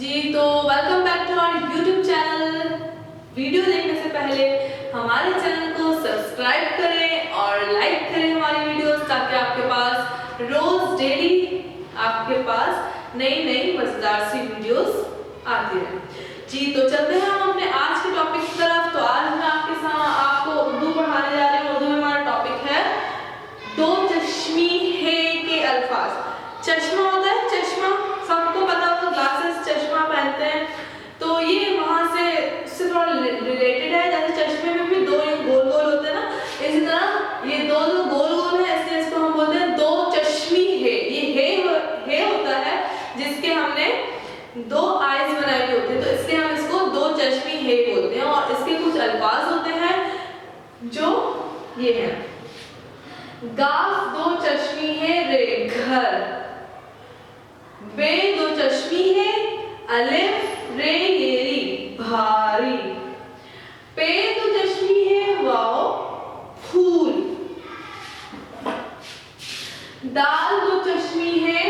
जी तो welcome back to our YouTube channel. Video देखने से पहले हमारे चैनल को सब्सक्राइब करें और लाइक करें हमारी वीडियोस, ताकि आपके पास रोज डेली आपके पास नई नई मजेदार सी वीडियोस आती रहे। जी तो चलते हैं हम अपने आज के टॉपिक की तरफ। तो आज मैं आपके साथ आपको उर्दू पढ़ाने जा रही हूँ। उर्दू में हमारा टॉपिक है दो चश्मी है के अल्फाज। चश्मा होता है, चश्मा सबको पता होगा, ग्लासेस चश्मा पहनते हैं, तो ये वहां से उससे थोड़ा रिलेटेड है। जैसे चश्मे में भी दो गोल गोल होते हैं ना, इसी तरह ये दो गोल गोल है, इसलिए इसको हम बोलते हैं दो चश्मी है। ये है होता है जिसके हमने दो आईज बनाई हुई होती है, तो इसलिए हम इसको दो चश्मी है बोलते हैं। और इसके कुछ अल्फाज होते हैं जो ये है। गाफ दो चश्मी है रे घर, बे दो चश्मी है अलिफ रे येरी भारी, पे दो चश्मी है वाओ फूल, दाल दो चश्मी है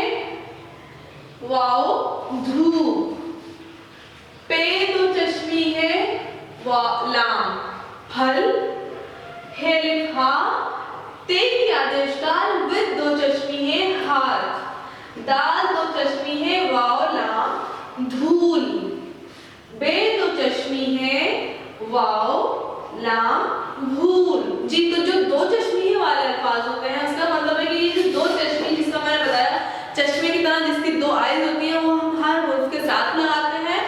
वाओ धूप, पे दो चश्मी है लाम फल, है लिखा ते की आदेशकार विद दो चश्मी है हाथ, दाल दो चश्मी है वाओ लाम धूल, बे दो चश्मी है वाओ लाम भूल। जी तो जो दो चश्मी वाले अल्फाज होते हैं उसका मतलब है कि ये जो दो चश्मी, जिसका मैंने बताया चश्मे की तरह जिसकी दो आईज होती है, वो हम हर हर्फ के साथ लगाते हैं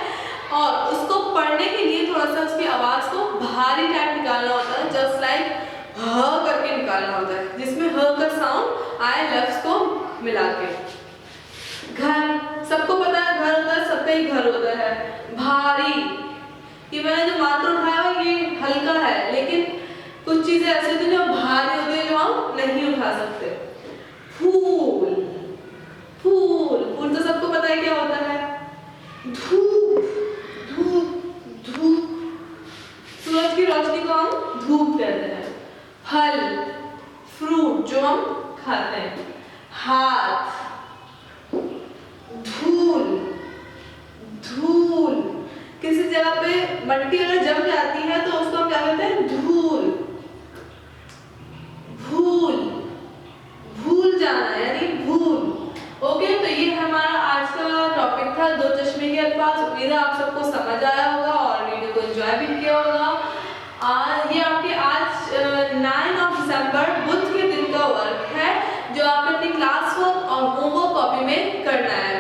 और उसको पढ़ने के लिए थोड़ा सा उसकी आवाज को भारी टाइप निकालना होता है, जस्ट लाइक ह करके निकालना होता है, जिसमें ह का साउंड आए लफ्ज को मिला के। घर सबको पता है, घर होता है, सबका ही घर होता है। भारी, ये मैंने जो मात्रा उठाया हुआ ये हल्का है, लेकिन कुछ चीजें ऐसी होती हैं जो भारी होती है, जो हम नहीं उठा सकते। फूल, फूल फूल तो सबको पता है क्या होता है। धूप, धूप धूप, सूरज की रोशनी को हम धूप कहते हैं। फल, फ्रूट जो हम खाते हैं। हाथ, धूल, धूल, किसी जगह पे मट्टी अगर जम जाती है तो उसको हम क्या कहते हैं, धूल। भूल, भूल जाना यानी भूल। ओके, तो ये हमारा आज का टॉपिक था दो चश्मे के अल्फाज। उम्मीद है आप सबको समझ आया होगा और वीडियो को एंजॉय भी किया होगा। ये आपके आज 9 दिसंबर बुध के दिन का वर्क है, जो आपने अपनी क्लास वर्क और होमवर्क कॉपी में करना है।